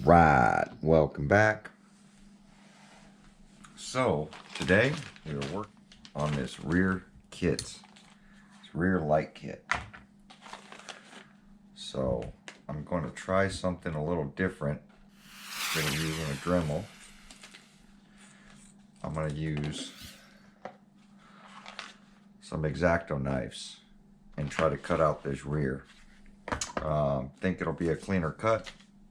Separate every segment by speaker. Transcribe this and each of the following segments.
Speaker 1: Right, welcome back. So today we are working on this rear kit, this rear light kit. So I'm going to try something a little different. Instead of using a Dremel, I'm going to use some X-Acto knives and try to cut out this rear. Think it'll be a cleaner cut,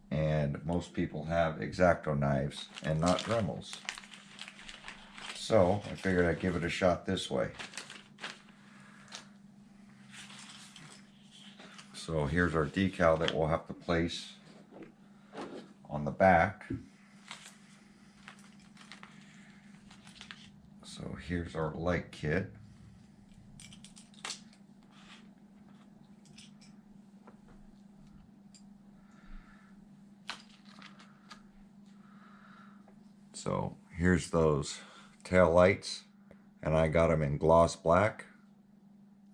Speaker 1: and most people have X-Acto knives and not Dremels. So I figured I'd give it a shot this way. So here's our decal that we'll have to place on the back. So here's our light kit. So here's those tail lights, and I got them in gloss black.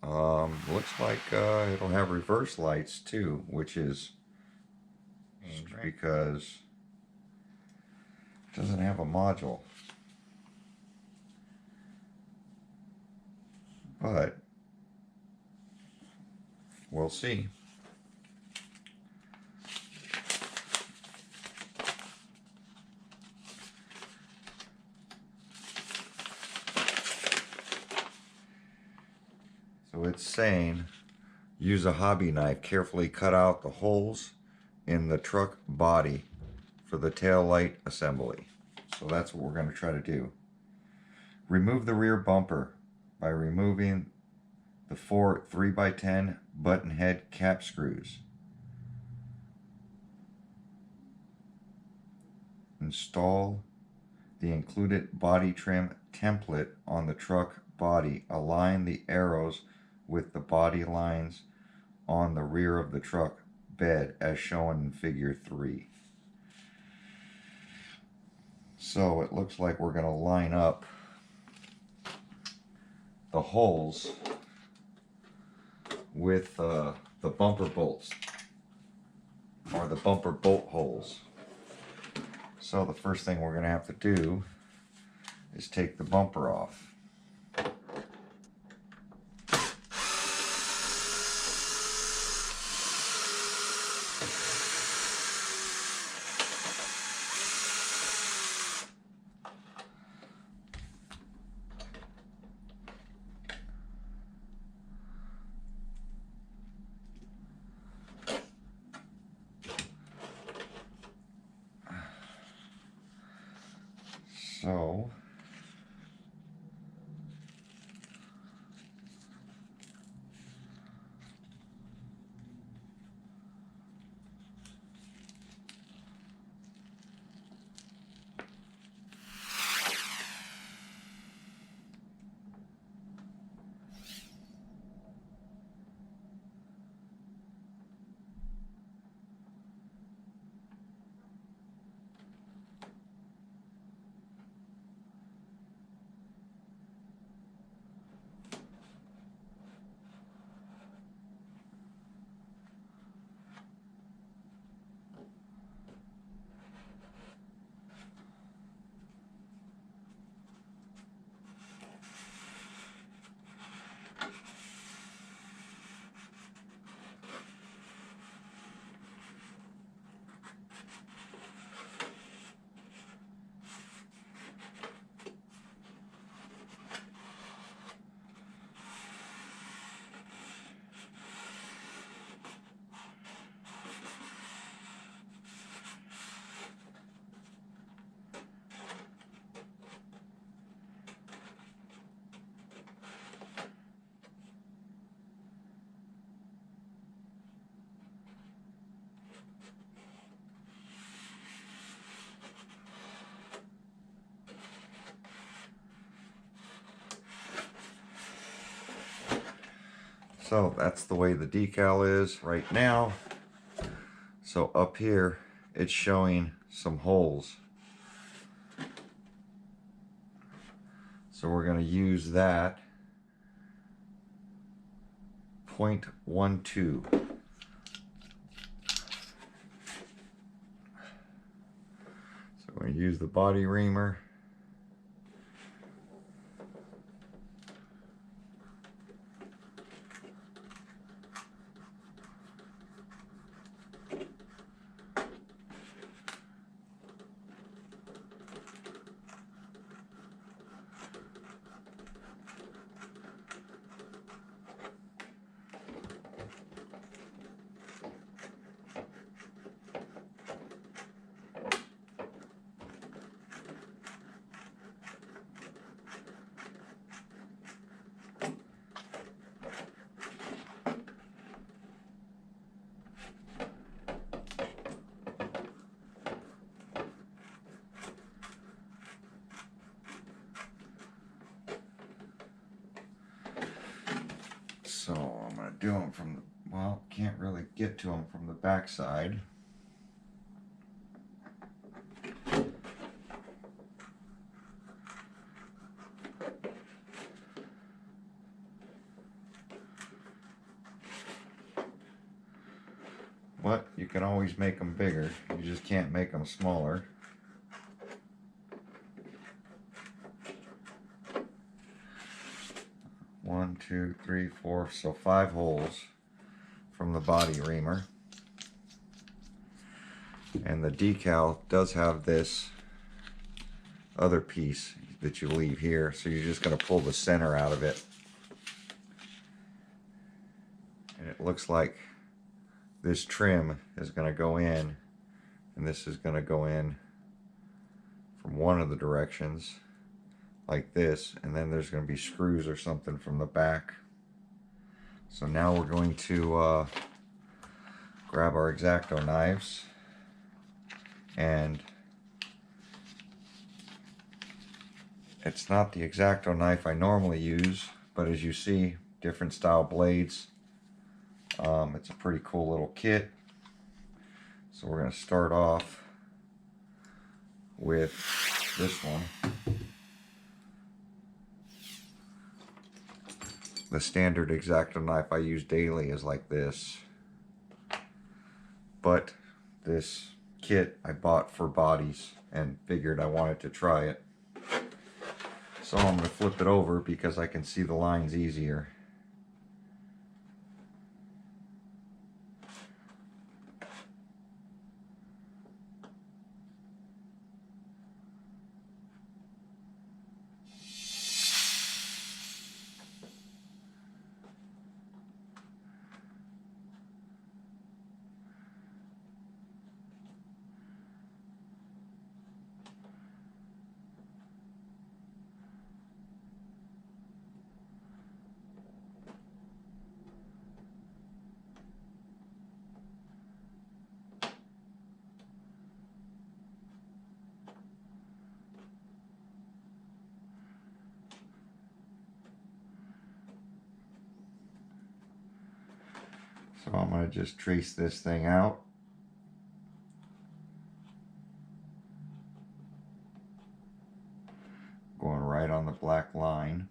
Speaker 1: Looks like it'll have reverse lights too, which is because it doesn't have a module. But we'll see. So it's saying, use a hobby knife, carefully cut out the holes in the truck body for the tail light assembly. So that's what we're going to try to do. Remove the rear bumper by removing the 4 3x10 button head cap screws. Install the included body trim template on the truck body. Align the arrows with the body lines on the rear of the truck bed as shown in figure 3. So it looks like we're going to line up the holes with the bumper bolts, or the bumper bolt holes. So the first thing we're going to have to do is take the bumper off. So So that's the way the decal is right now. So up here, it's showing some holes. So we're going to use that 0.12. going to use the body reamer. So I'm going to do them from the, well, can't really get to them from the back side. But you can always make them bigger. You just can't make them smaller. One, two, three, four, so 5 holes from the body reamer. And the decal does have this other piece that you leave here, so you're just going to pull the center out of it. And it looks like this trim is going to go in, and this is going to go in from one of the directions like this, and then there's going to be screws or something from the back. So now we're going to grab our X-Acto knives, and it's not the X-Acto knife I normally use, but as you see, different style blades. It's a pretty cool little kit. So we're going to start off with this one. The standard X-Acto knife I use daily is like this. But this kit I bought for bodies and figured I wanted to try it. So I'm going to flip it over because I can see the lines easier. So I'm going to just trace this thing out. Going right on the black line.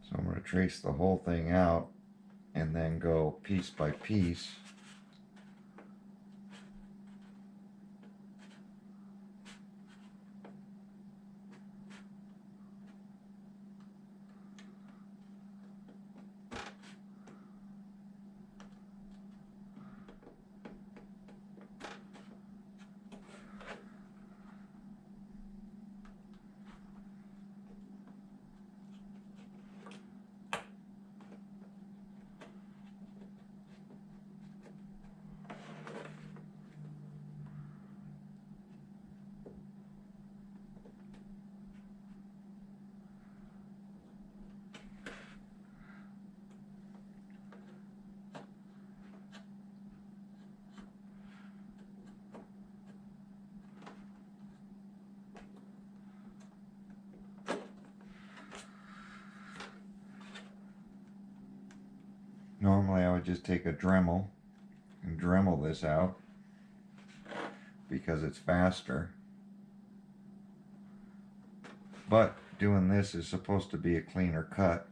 Speaker 1: So I'm going to trace the whole thing out and then go piece by piece. Normally I would just take a Dremel and Dremel this out because it's faster. But doing this is supposed to be a cleaner cut.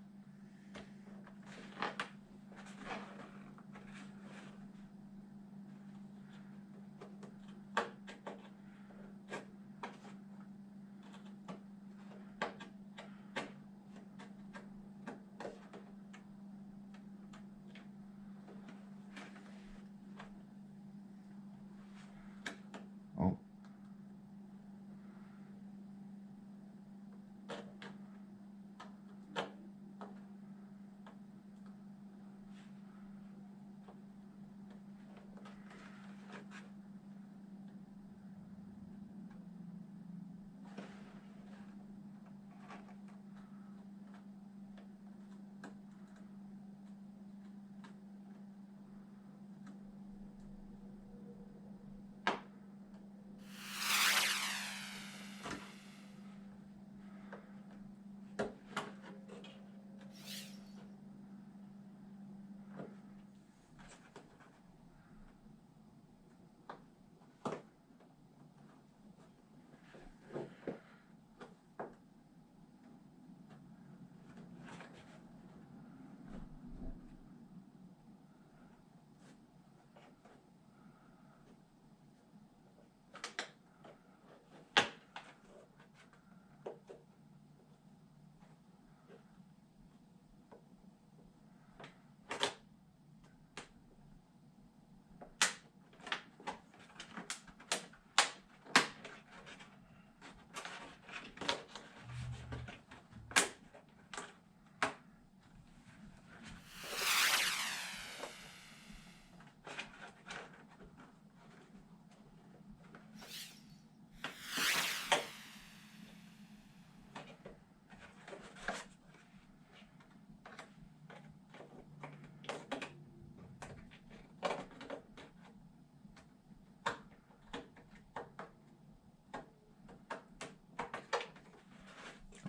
Speaker 1: Oh.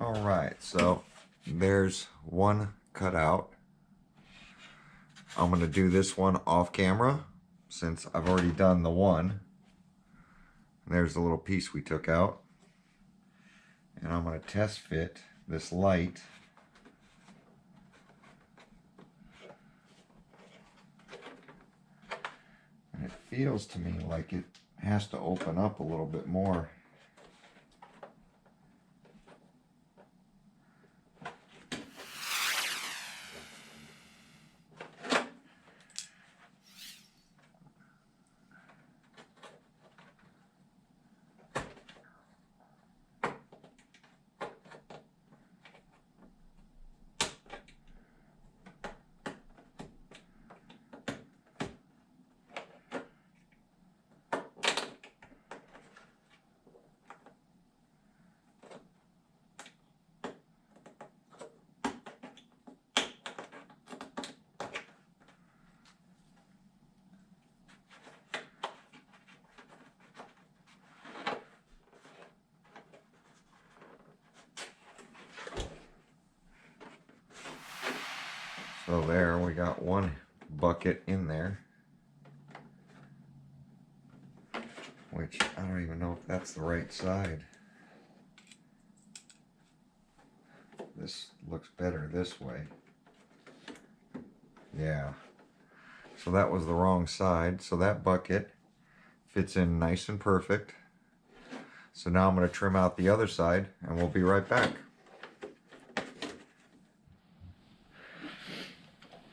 Speaker 1: Alright, so there's one cut out. I'm going to do this one off camera since I've already done the one. There's the little piece we took out. And I'm going to test fit this light. And it feels to me like it has to open up a little bit more. So there, we got one bucket in there, which I don't even know if that's the right side. This looks better this way. Yeah. So that was the wrong side. So that bucket fits in nice and perfect. So now I'm going to trim out the other side and we'll be right back.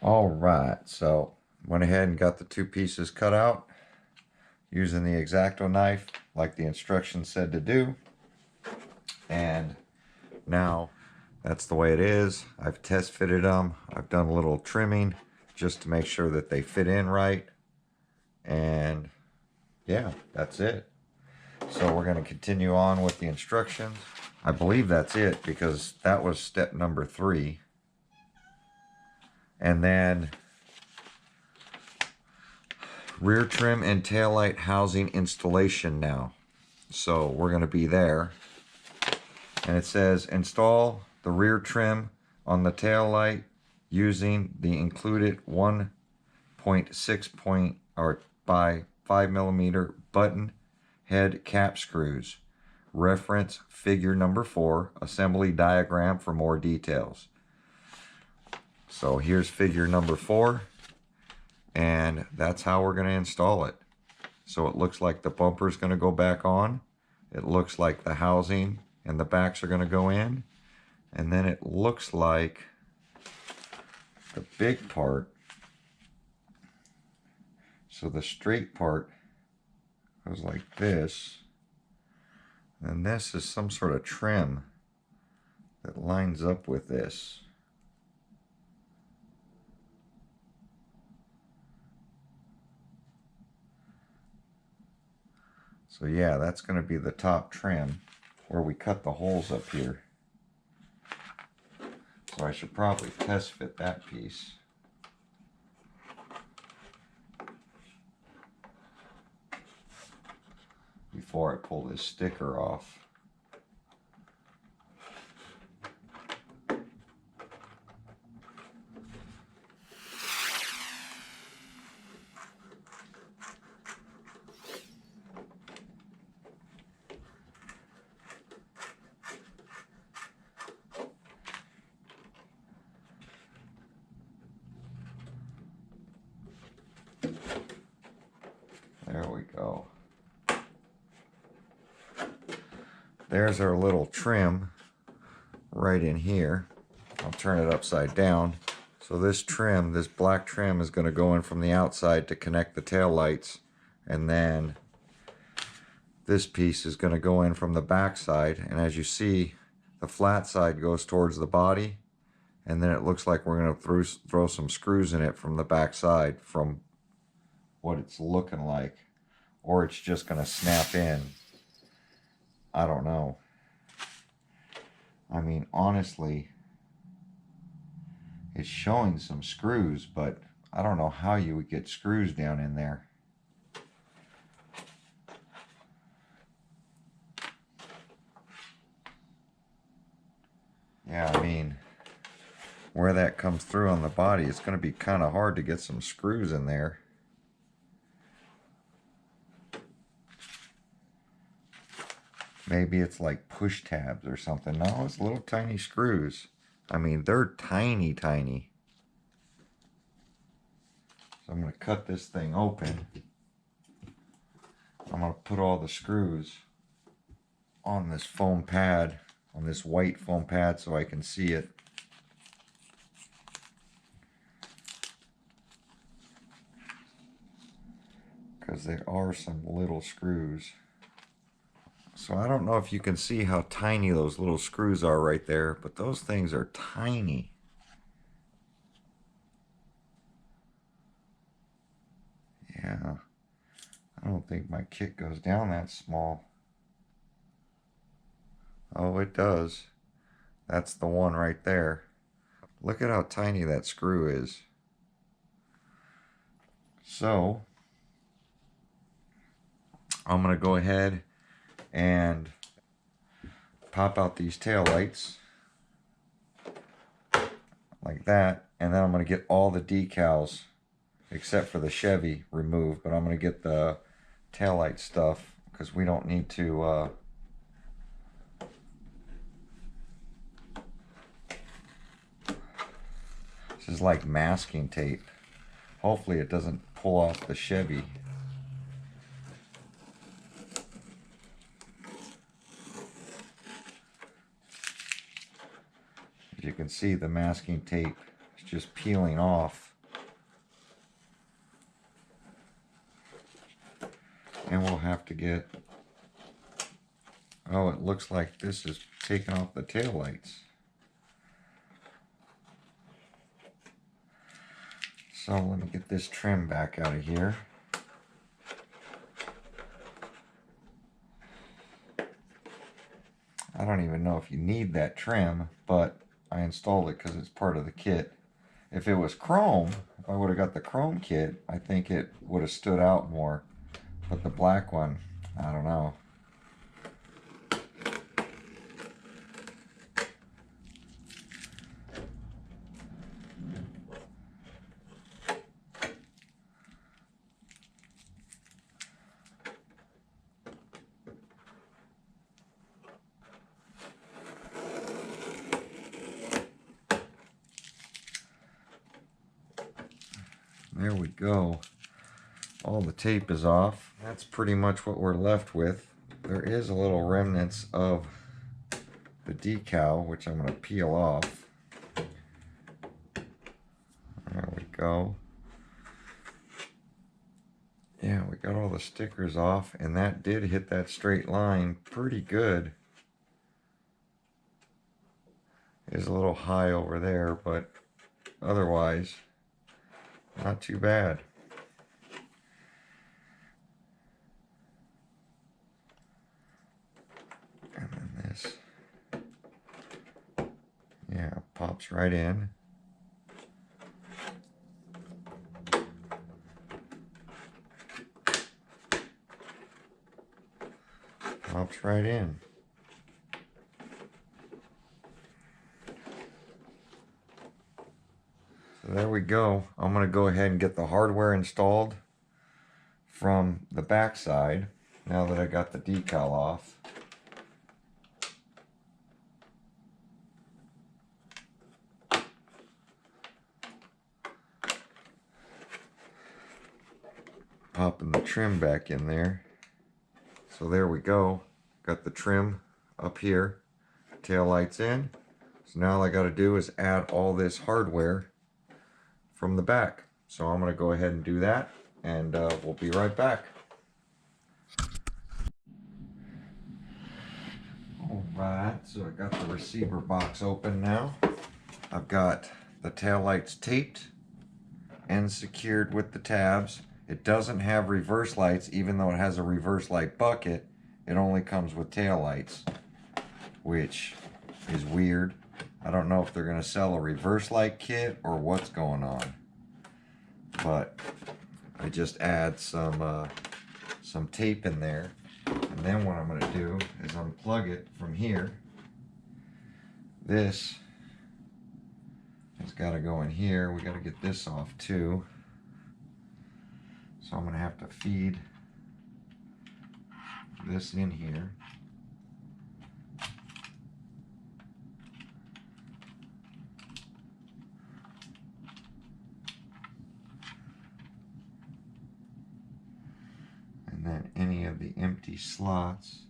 Speaker 1: Alright, so went ahead and got the two pieces cut out using the X-Acto knife like the instructions said to do. And now that's the way it is. I've test fitted them. I've done a little trimming just to make sure that they fit in right. And yeah, that's it. So we're going to continue on with the instructions. I believe that's it because that was step number 3. And then rear trim and taillight housing installation now. So we're going to be there. And it says install the rear trim on the taillight using the included 1 .6 or by 5mm button head cap screws. Reference figure number 4, assembly diagram for more details. So here's figure number 4, and that's how we're going to install it. So it looks like the bumper is going to go back on. It looks like the housing and the backs are going to go in. And then it looks like the big part, so the straight part goes like this. And this is some sort of trim that lines up with this. So yeah, that's going to be the top trim where we cut the holes up here. So I should probably test fit that piece. Before I pull this sticker off. There we go. There's our little trim right in here. I'll turn it upside down. So this trim, this black trim, is going to go in from the outside to connect the tail lights, and then this piece is going to go in from the back side. And as you see, the flat side goes towards the body, and then it looks like we're going to throw some screws in it from the back side from what it's looking like, or it's just going to snap in. I don't know. I mean, honestly, it's showing some screws, but I don't know how you would get screws down in there. Yeah, I mean, where that comes through on the body, it's going to be kind of hard to get some screws in there. Maybe it's like push tabs or something. No, it's little tiny screws. I mean, they're tiny, tiny. So I'm going to cut this thing open. I'm going to put all the screws on this foam pad, on this white foam pad, so I can see it. Because there are some little screws. So I don't know if you can see how tiny those little screws are right there, but those things are tiny. Yeah, I don't think my kit goes down that small. Oh, it does. That's the one right there. Look at how tiny that screw is. So I'm going to go ahead and pop out these tail lights like that, and then I'm going to get all the decals except for the Chevy removed, but I'm going to get the tail light stuff because we don't need to this is like masking tape. Hopefully it doesn't pull off the Chevy. As you can see, the masking tape is just peeling off. And we'll have to get, oh, it looks like this is taking off the tail lights. So let me get this trim back out of here. I don't even know if you need that trim, but I installed it because it's part of the kit. If it was chrome, if I would have got the chrome kit, I think it would have stood out more. But the black one, I don't know. There we go. All the tape is off. That's pretty much what we're left with. There is a little remnants of the decal, which I'm going to peel off. There we go. Yeah, we got all the stickers off, and that did hit that straight line pretty good. It is a little high over there, but otherwise, not too bad. And then this, yeah, pops right in. Pops right in. So there we go. I'm going to go ahead and get the hardware installed from the back side now that I got the decal off. Popping the trim back in there. So there we go. Got the trim up here. Tail lights in. So now all I got to do is add all this hardware from the back. So I'm going to go ahead and do that, and we'll be right back. Alright, so I got the receiver box open now. I've got the tail lights taped and secured with the tabs. It doesn't have reverse lights, even though it has a reverse light bucket. It only comes with tail lights, which is weird. I don't know if they're going to sell a reverse light kit or what's going on. But I just add some tape in there. And then what I'm going to do is unplug it from here. This has got to go in here. We got to get this off too. So I'm going to have to feed this in here. And then any of the empty slots.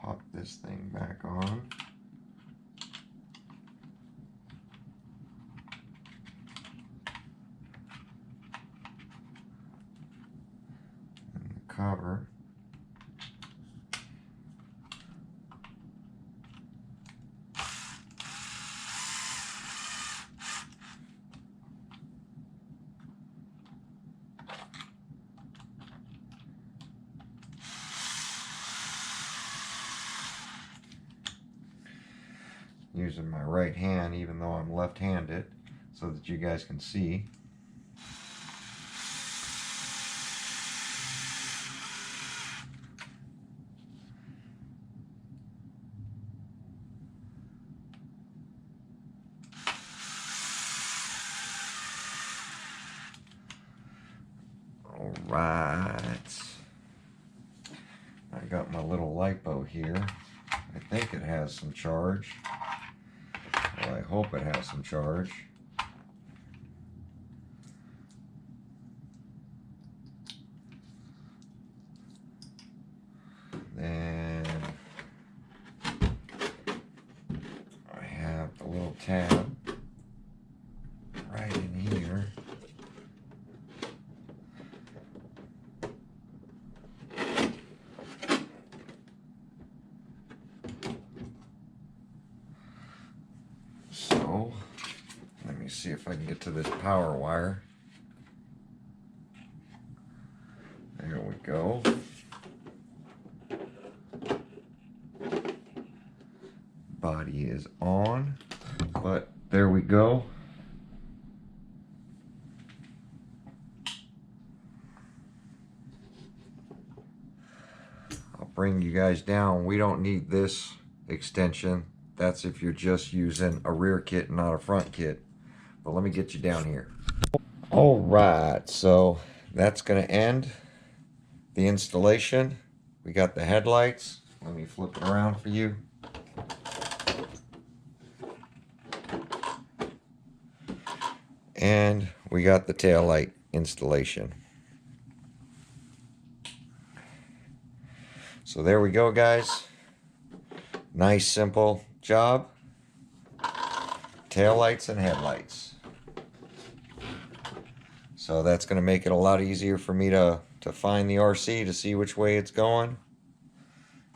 Speaker 1: Pop this thing back on. And the cover. Using my right hand, even though I'm left-handed, so that you guys can see. All right. I got my little lipo here. I think it has some charge. Well, I hope it has some charge. Then I have the little tab right in here. So, let me see if I can get to this power wire. There we go. Body is on, but there we go. I'll bring you guys down. We don't need this extension. That's if you're just using a rear kit and not a front kit. But let me get you down here. All right, so that's going to end the installation. We got the headlights. Let me flip it around for you. And we got the tail light installation. So there we go, guys. Nice, simple job. Tail lights and headlights. So that's going to make it a lot easier for me to find the RC to see which way it's going.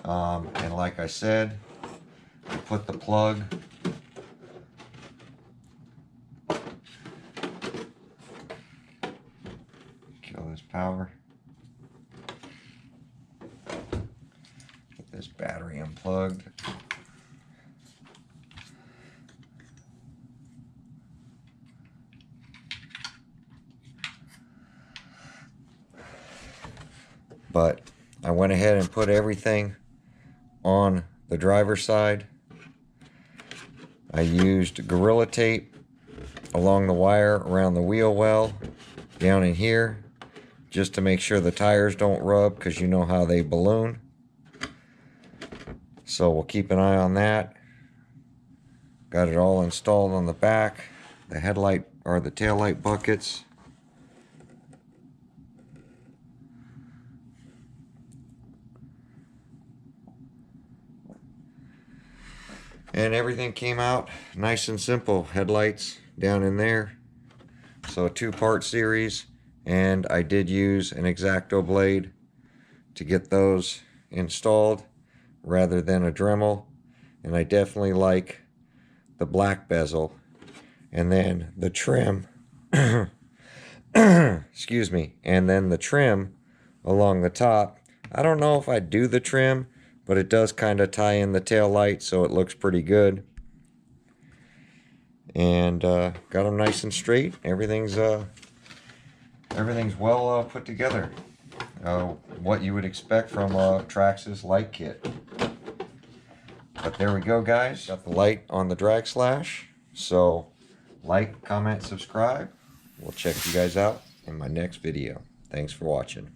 Speaker 1: And like I said, I put the plug kill this power. Get this battery unplugged. But I went ahead and put everything on the driver's side. I used Gorilla Tape along the wire around the wheel well down in here, just to make sure the tires don't rub, because you know how they balloon. So we'll keep an eye on that. Got it all installed on the back, the headlight or the tail light buckets. And everything came out nice and simple. Headlights down in there. So a 2-part series, and I did use an X-Acto blade to get those installed rather than a Dremel. And I definitely like the black bezel. And then the trim, excuse me, and then the trim along the top. I don't know if I'd do the trim, but it does kind of tie in the tail light, so it looks pretty good. And got them nice and straight. Everything's well put together. What you would expect from a Traxxas light kit. But there we go, guys. Got the light on the drag slash. So like, comment, subscribe. We'll check you guys out in my next video. Thanks for watching.